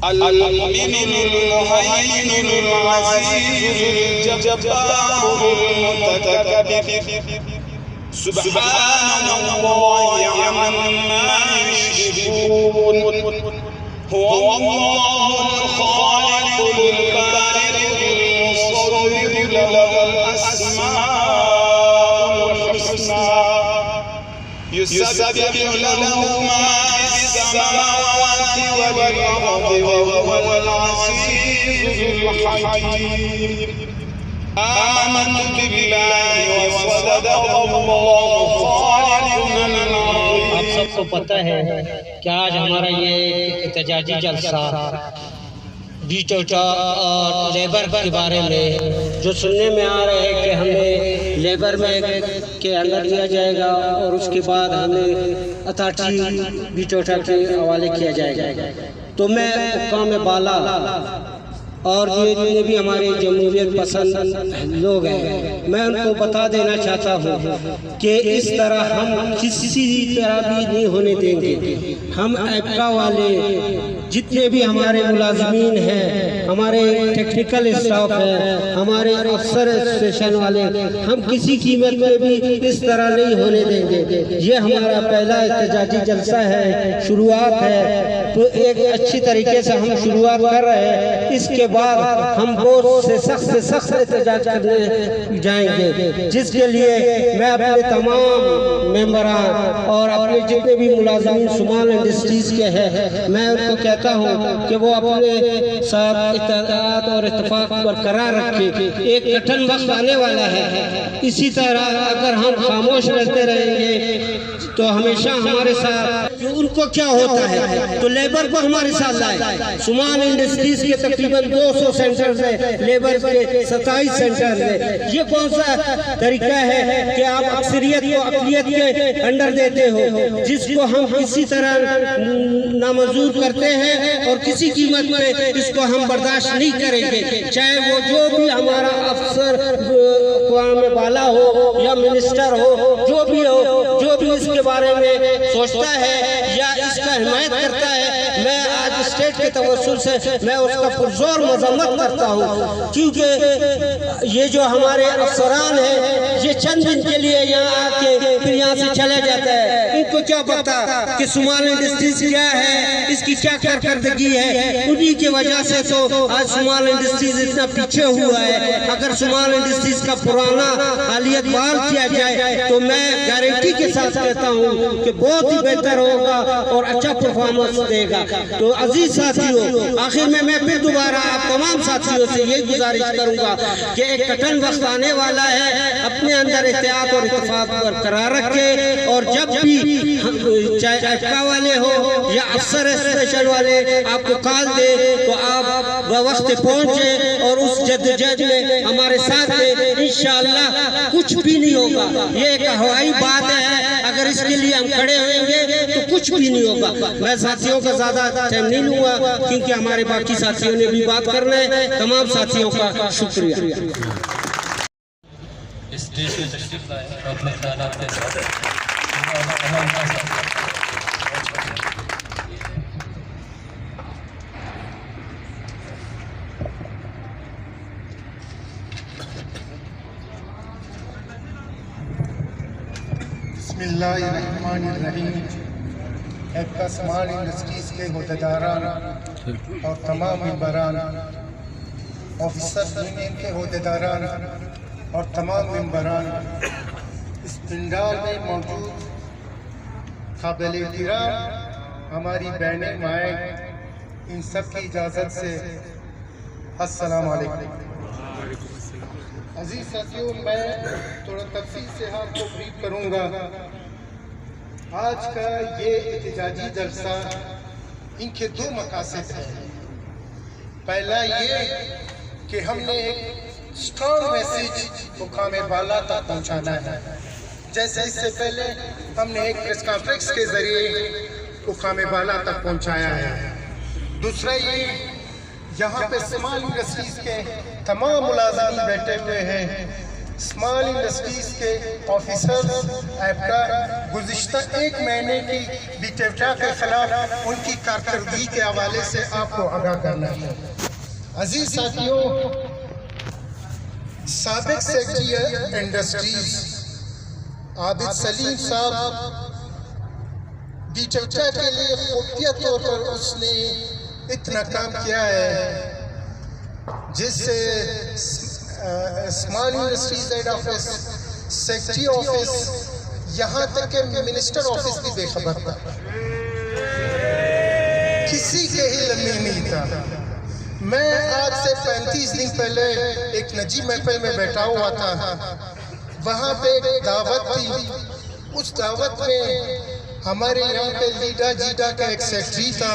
المؤمن المهيمن العزيز الجبار المتكبر سبحان الله عما يشركون هو الله الخالق البارئ المصور له الأسماء الحسنى يسبح له ما في السماوات والأرض وهو العزيز الحكيم آمنت بالله وصدق الله خالقنا العظيم۔ آپ سب کو پتہ ہے کہ آج ہمارا یہ احتجاجی جلسہ ڈیٹوٹا اور لیبر کے بارے میں جو سننے میں آ رہا ہے کہ ہمیں لیبر میں کے اندر دیا جائے گا اور اس کے بعد ہمیں اتھارٹی ڈیٹوٹا کے حوالے کیا جائے گا، تو میں حکام بالا اور یہ بھی ہمارے جمہوریت پسند لوگ ہیں، میں ان کو بتا دینا چاہتا ہوں کہ اس طرح ہم کسی طرح بھی نہیں ہونے دیں گے۔ ہم ایپکا والے جتنے بھی ہمارے ملازمین ہیں، ہمارے ٹیکنیکل اسٹاف ہیں، ہمارے افسر اسٹیشن والے، ہم کسی قیمت میں بھی اس طرح نہیں ہونے دیں گے۔ یہ ہمارا پہلا احتجاجی جلسہ ہے، شروعات ہے، تو ایک اچھی طریقے سے ہم شروعات کر رہے ہیں۔ اس کے بعد ہم بہت سے سخت احتجاج کرنے جائیں گے، جس کے لیے میں اپنے تمام ممبران اور اپنے جتنے بھی ملازمین سمال انڈسٹریز کے ہیں، میں ان کو کہتا ہوں کہ وہ اپنے ساتھ اتحاد اور اتفاق برقرار رکھیں۔ ایک کٹھن وقت آنے والا ہے، اسی طرح اگر ہم خاموش رہتے رہیں گے تو ہمیشہ ہمارے ساتھ ان کو کیا ہوتا ہے، تو لیبر کو ہمارے ساتھ لائے۔ سمان انڈسٹریز کے تقریباً 200 سینٹرز ہیں، لیبر کے 27 سینٹرز ہیں۔ یہ کون سا طریقہ ہے کہ آپ اکثریت کو اقلیت کے انڈر دیتے ہو، جس کو ہم کسی طرح نامنظور کرتے ہیں اور کسی قیمت پہ اس کو ہم برداشت نہیں کریں گے، چاہے وہ جو بھی ہمارا افسر اقوام بالا ہو یا منسٹر ہو، جو بھی ہو، جو بھی اس کے بارے میں سوچتا ہے یا اس کا حمایت کرتا ہے، میں آج اسٹیٹ کے توسل سے میں اس کا پرزور مذمت کرتا ہوں، کیونکہ یہ جو ہمارے افسران ہیں یہ چند دن کے لیے یہاں آ کے پھر یہاں سے چلے جاتا ہے۔ ان کو کیا پتا کہ سمال انڈسٹریز کیا ہے، اس کی کیا کارکردگی ہے، انہی کی وجہ سے تو آج سمال انڈسٹریز اتنا پیچھے ہوا ہے۔ اگر سمال انڈسٹریز کا پرانا حالیت بحال کیا جائے تو میں گارنٹی کے ساتھ کہتا ہوں کہ بہت ہی بہتر ہوگا اور اچھا پرفارمنس دے گا۔ تو عزیز ساتھیوں، آخر میں پھر دوبارہ آپ تمام ساتھیوں سے یہ گزارش کروں گا کہ ایک کٹھن وقت آنے والا ہے، اپنے اندر احتیاط اور اتفاق برقرار رکھے، اور جب بھی چاہے ایپکا والے ہو یا افسر اسٹیشن والے آپ کو کال دے تو آپ وقت پہنچے اور اس جدوجہد میں ہمارے ساتھ دے۔ انشاءاللہ کچھ بھی نہیں ہوگا، یہ ایک ہوائی بات ہے، اگر اس کے لیے ہم کھڑے ہوئیں گے تو کچھ بھی نہیں ہوگا۔ میں ساتھیوں کا زیادہ ٹائم نہیں لوں گا کیونکہ ہمارے باقی ساتھیوں نے بھی بات کرنا ہے۔ تمام ساتھیوں کا شکریہ۔ اس دیش میں تشریف لائے اور اپنے خیالات کے ساتھ بسم اللہ الرحمن الرحیم۔ ایپکا سمال انڈسٹریز کے عہدیداران اور تمام ممبران، آفیسر یونین کے عہدیداران اور تمام ممبران، اس پنڈال میں موجود قابل احترام ہماری بہنیں مائیں، ان سب کی اجازت سے السلام علیکم۔ عزیز ساتھیوں، میں تھوڑا تفصیل سے آپ کو بریف کروں گا۔ آج کا یہ احتجاجی جلسہ ان کے دو مقاصد ہیں۔ پہلا یہ کہ ہم نے ایک اسٹرانگ میسیج حکام بالا تک پہنچانا ہے، جیسے اس سے پہلے ہم نے ایک پریس کانفرنس کے ذریعے حکام بالا تک پہنچایا ہے۔ دوسرا یہ یہاں پہ سمال انڈسٹریز کے تمام ملازمین بیٹھے ہوئے ہیں، اسمال انڈسٹریز کے آفیسرز ایپٹا گزشتہ 1 مہینے کی بی ٹیفٹا کے خلاف ان کی کارکردگی کے حوالے سے آپ کو آگاہ کرنا ہے۔ عزیز ساتھیوں، سابق سیکریٹری انڈسٹریز عابد سلیم صاحب بی ٹیفٹا کے لیے خفیہ طور پر اس نے اتنا کام کیا ہے جس سے small industries head office, secretary office, یہاں تک کہ منسٹر آفس بھی بے خبر تھا، کسی کے ہی لمحے نہیں تھا۔ میں آج سے 35 دن پہلے ایک نجی محفل میں بیٹھا ہوا تھا، وہاں پہ ایک دعوت تھی، اس دعوت میں ہمارے یہاں پہ لیڈا جیڈا کا ایک سیکریٹری تھا،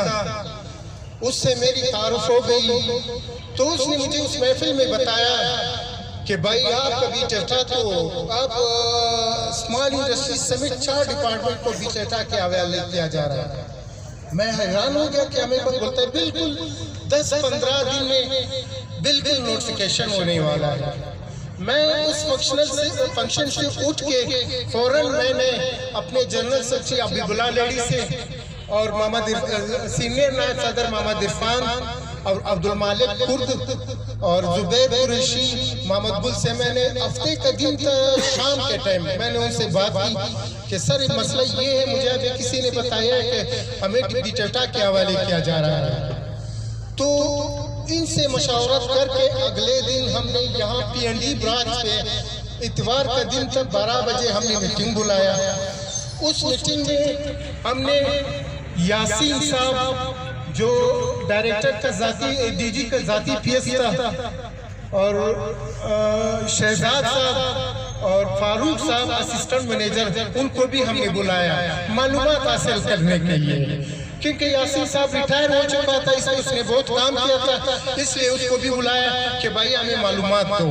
اس سے میری تعارف ہو گئی، تو اس نے مجھے اس محفل میں بتایا کہ بھائی آپ کا بی ٹیفٹا تو آپ اسمال انڈسٹریز سمیت 4 ڈپارٹمنٹ کو بی ٹیفٹا کے حوالے کیا جا رہا ہے۔ میں حیران ہو گیا کہ ہمیں کوئی بولتا ہے بالکل 10-15 دن میں بالکل نوٹیفیکیشن ہونے والا ہے۔ میں اس فنکشن سے اٹھ کے فوراً میں نے اپنے جنرل سیکریٹری حبیب اللہ لیڈی سے اور سینئر نائب صدر محمد عرفان اور عبد المالک کرد اور زبیر قریشی، محمد گل سے میں نے ہفتے کا دن تھا شام کے ٹائم میں نے ان سے بات کی کہ سر مسئلہ یہ ہے، مجھے ابھی کسی نے بتایا ہے کہ ہمیں بی ٹیفٹا کے حوالے کیا جا رہا ہے۔ تو ان سے مشاورت کر کے اگلے دن ہم نے یہاں پی این ڈی برانچ پہ اتوار کا دن تک 12 بجے ہم نے میٹنگ بلایا۔ اس میٹنگ میں ہم نے یاسین صاحب جو ڈائریکٹر کا ذاتی ڈی جی کا ذاتی پی ایس تھا، اور شہزاد صاحب اور فاروق صاحب اسسٹنٹ مینیجر، ان کو بھی ہم نے بلایا معلومات حاصل کرنے کے لیے، کیونکہ یاسین صاحب ریٹائر ہو چکا تھا، اس لیے اس نے بہت کام کیا تھا، اس لیے اس کو بھی بلایا کہ بھائی ہمیں معلومات دو۔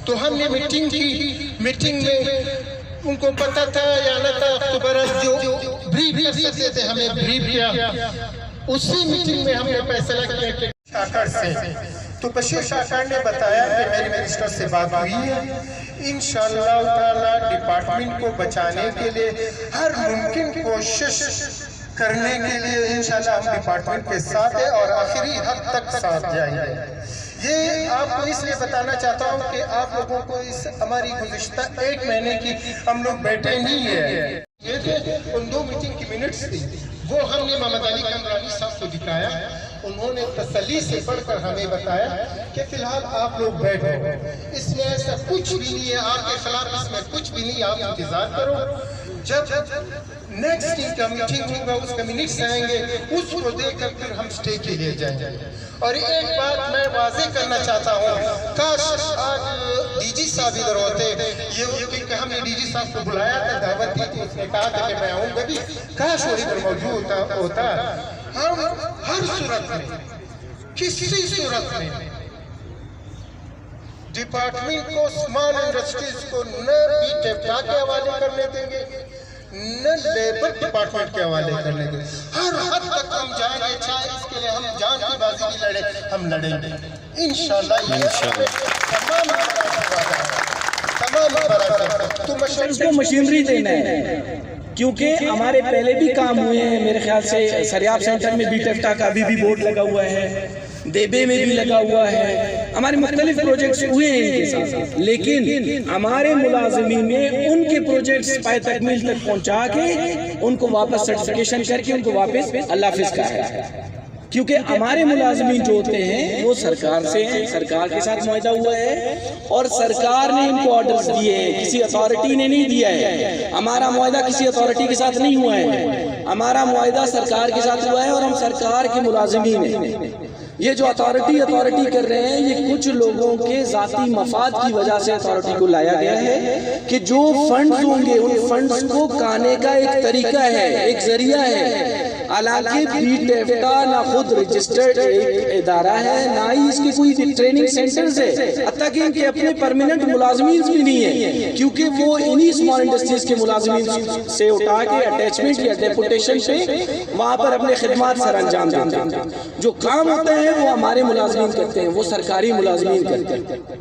تو ہم نے میٹنگ کی، میٹنگ میں ان کو پتہ تھا یا نہ تھا، اکتوبر جو بریف کر سکتے تھے ہمیں بریف کیا۔ اسی میٹنگ میں ہم نے فیصلہ کیا کہ شاکر سے، تو بشیر شاکر نے بتایا کہ میری منسٹر سے بات ہوئی ہے، انشاءاللہ تعالی ڈپارٹمنٹ کو بچانے کے لیے ہر ممکن کوشش کرنے کے لیے انشاءاللہ ہم ڈپارٹمنٹ کے ساتھ ہیں اور آخری حد تک ساتھ جائیں گے۔ یہ آپ کو اس لیے بتانا چاہتا ہوں کہ آپ لوگوں کو اس ہماری گزشتہ 1 مہینے کی ہم لوگ بیٹھے نہیں ہیں، یہ جو ان 2 میٹنگ کی منٹس تھی وہ ہم نے محمد علی کامرانی صاحب کو دکھایا، انہوں نے تسلی سے پڑھ کر ہمیں بتایا کہ فی الحال آپ لوگ بیٹھو، اس میں ایسا کچھ بھی نہیں ہے آپ کے خلاف، اس میں کچھ بھی نہیں، آپ انتظار کرو، جب نیکسٹ دن کا میٹنگ ہوگا اس کا منٹس آئیں گے، اس کو دیکھ کر پھر ہم سٹے کے لیے جائیں گے۔ اور ایک بات میں واضح کرنا چاہتا ہوں، کاش آج ڈی جی صاحب ادھر ہوتے، یہ کیونکہ ہم نے ڈی جی صاحب کو بلایا تھا، دعوت دی تھی، اس نے کہا تھا کہ میں آؤں گا بھی، کاش وہ ادھر موجود ہوتا۔ ہم ہر صورت میں، کسی صورت میں ڈپارٹمنٹ کو اسمال انڈسٹریز کو نہ بی ٹیفٹا کے حوالے کرنے دیں گے، نہ لیبر ڈپارٹمنٹ کے حوالے کرنے دیں گے، ہر حد تک ہم جائیں گے، چاہے اس کے لیے ہم جان کی بازی بھی لڑیں، ہم لڑیں گے انشاءاللہ۔ یہ تمام تو مشینری دینا ہے، کیونکہ ہمارے پہلے بھی کام ہوئے ہیں، میرے خیال سے سریاب سینٹر میں بی ٹیفٹا کا ابھی بھی بورڈ لگا ہوا ہے، دیبے میں بھی لگا ہوا ہے، ہمارے مختلف پروجیکٹس ہوئے ہیں ان کے ساتھ، لیکن ہمارے ملازمین نے ان کے پروجیکٹس پائے تکمیل تک پہنچا کے ان کو واپس سرٹیفکیشن کر کے ان کو واپس اللہ حافظ کہا ہے، کیونکہ ہمارے ملازمین جو ہوتے ہیں وہ سرکار سے ہیں، سرکار کے ساتھ معاہدہ ہوا ہے اور سرکار نے ان کو آرڈرز دیے ہیں، کسی اتھارٹی نے نہیں دیا ہے، ہمارا معاہدہ کسی اتھارٹی کے ساتھ نہیں ہوا ہے، ہمارا معاہدہ سرکار کے ساتھ ہوا ہے اور ہم سرکار کے ملازمین ہیں۔ یہ جو اتھارٹی کر رہے ہیں یہ کچھ لوگوں کے ذاتی مفاد کی وجہ سے اتھارٹی کو لایا گیا ہے کہ جو فنڈز ہوں گے ان فنڈز کو کھانے کا ایک طریقہ ہے، ایک ذریعہ ہے، حالانکہ بی ٹیفٹا نہ خود رجسٹرڈ ایک ادارہ ہے نہ ہی اس کی کوئی ٹریننگ سینٹرز ہے، حتیٰ کہ ان کے اپنے پرماننٹ ملازمین بھی نہیں ہیں، کیونکہ وہ انہی اسمال انڈسٹریز کے ملازمین سے اٹھا کے اٹیچمنٹ یا ڈیپوٹیشن پہ وہاں پر اپنے خدمات سر انجام دیتے ہیں، جو کام ہوتا ہے وہ ہمارے ملازمین کرتے ہیں، وہ سرکاری ملازمین کرتے ہیں۔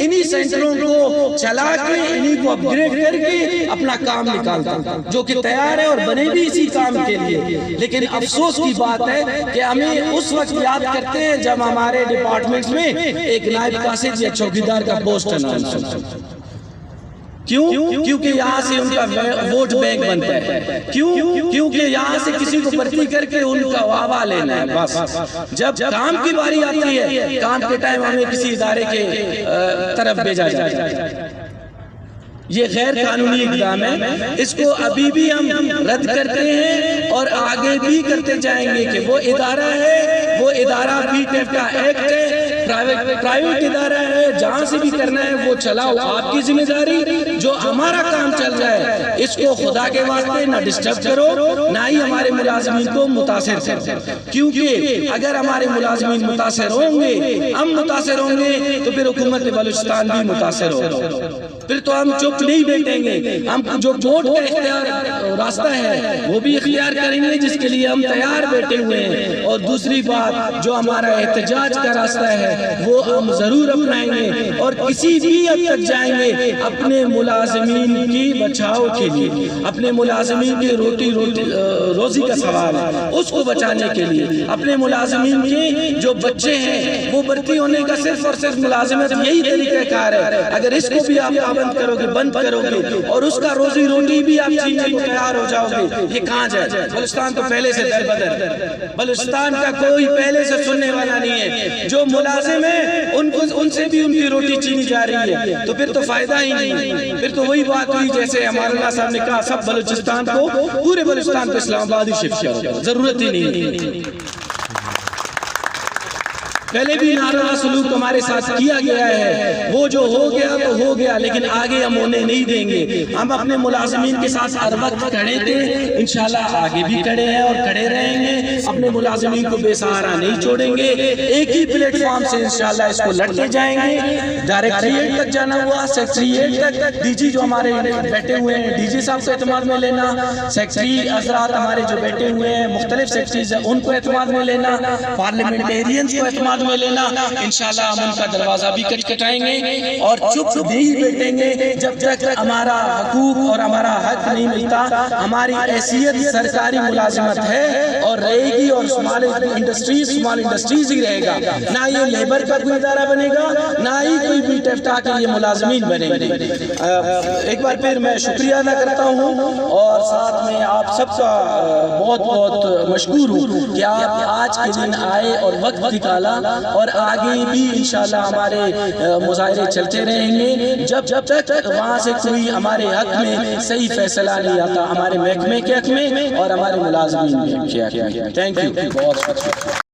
انہی سینٹروں کو چلا کے انہی کو اپ گریڈ کر کے اپنا کام نکالتا جو کہ تیار ہے اور بنے بھی اسی کام کے لیے. لیکن افسوس کی بات ہے کہ ہمیں اس وقت یاد کرتے ہیں جب ہمارے ڈپارٹمنٹس میں ایک نائب قاصد یا چوکیدار کا پوسٹ اناؤنس ہوتا. کیوں؟ کیونکہ یہاں سے ان کا ووٹ بینک بنتا ہے. کیونکہ یہاں سے کسی کو بھرتی کر کے ان کا واہ لینا ہے. بس جب کام کی باری آتی ہے، کام کے ٹائم ہمیں کسی ادارے کے طرف بھیجا جاتا ہے. یہ غیر قانونی اقدام ہے. اس کو ابھی بھی ہم رد کرتے ہیں اور آگے بھی کرتے جائیں گے کہ وہ ادارہ ہے، وہ ادارہ BTEF کا ایکٹ ہے، پرائیویٹ ادارہ ہے، جہاں سے بھی کرنا ہے وہ چلاؤ، آپ کی ذمہ داری. جو ہمارا کام چل رہا ہے اس کو خدا کے واسطے نہ ڈسٹرب کرو، نہ ہی ہمارے ملازمین کو متاثر کرو. کیونکہ اگر ہمارے ملازمین متاثر ہوں گے، ہم متاثر ہوں گے، تو پھر حکومت بلوچستان بھی متاثر ہوگا. پھر تو ہم چپ نہیں بیٹھیں گے. ہم جو ووٹ کا اختیار راستہ ہے وہ بھی اختیار کریں گے، جس کے لیے ہم تیار بیٹھے ہوئے ہیں. اور دوسری بات، جو ہمارا احتجاج کا راستہ ہے وہ ہم ضرور اپنائیں گے اور کسی بھی حد تک جائیں گے اپنے ملازمین کی بچاؤ کے لیے. اپنے ملازمین کی روزی کا سوال ہے، اس کو بچانے کے لیے. اپنے ملازمین کے جو بچے ہیں وہ بھرتی ہونے کا صرف اور صرف ملازمت یہی طریقہ کار ہے. اگر اس کو بھی آپ پابند کرو گے، بند کرو گے، اور اس کا روزی روٹی بھی آپ چھیننے کو تیار ہو جاؤ گے، یہ کہاں جائے؟ بلوچستان تو پہلے سے دربدر. بلوچستان کا کوئی پہلے سے سننے والا نہیں ہے. جو ملازم ہیں ان سے بھی ان کی روٹی چھینی جا رہی ہے، تو پھر تو فائدہ ہی نہیں. پھر تو وہی بات ہوئی جیسے ہمارے اللہ صاحب نے کہا سب بلوچستان کو، پورے بلوچستان کو اسلام آباد ہی شفٹ کرو، ضرورت ہی نہیں. پہلے بھی ناروا سلوک ہمارے ساتھ کیا گیا ہے، وہ جو ہو گیا تو ہو گیا، لیکن آگے ہم ہونے نہیں دیں گے. ہم اپنے ملازمین کے ساتھ ہر وقت کھڑے تھے، انشاءاللہ آگے بھی کھڑے ہیں اور کھڑے رہیں گے. اپنے ملازمین کو بے سہارا نہیں چھوڑیں گے. ایک ہی پلیٹ فارم سے انشاءاللہ اس کو لڑتے جائیں گے. ڈائریکٹریٹ تک جانا ہوا، سیکٹریٹ تک. DG جو ہمارے بیٹھے ہوئے ہیں، DG صاحب کو اعتماد میں لینا. سیکٹری حضرات ہمارے جو بیٹھے ہوئے ہیں، مختلف سیکٹریز ہیں، ان کو اعتماد میں لینا. پارلیمنٹیرینز کو اعتماد میں لینا. انشاءاللہ ہم ان کا دروازہ بھی کٹکھٹائیں گے اور چپ نہیں بیٹھیں گے جب تک ہمارا حقوق اور ہمارا حق نہیں ملتا. ہماری حیثیت سرکاری ملازمت ہے اور رہے گی، اور اسمال انڈسٹریز ہی رہے گا. نہ یہ لیبر کا کوئی ادارہ بنے گا، نہ ہی کوئی BTEF کے یہ ملازمین بنے گے. ایک بار پھر میں شکریہ ادا کرتا ہوں اور ساتھ میں آپ سب کا بہت بہت مشکور ہوں کہ آپ آج کے دن آئے اور وقت نکالا. اور آگے بھی انشاءاللہ ہمارے مظاہرے چلتے رہیں گے جب تک وہاں سے کوئی ہمارے حق میں صحیح فیصلہ نہیں آتا، ہمارے محکمے کے حق میں اور ہمارے ملازمین کے حق میں. تھینک یو بہت.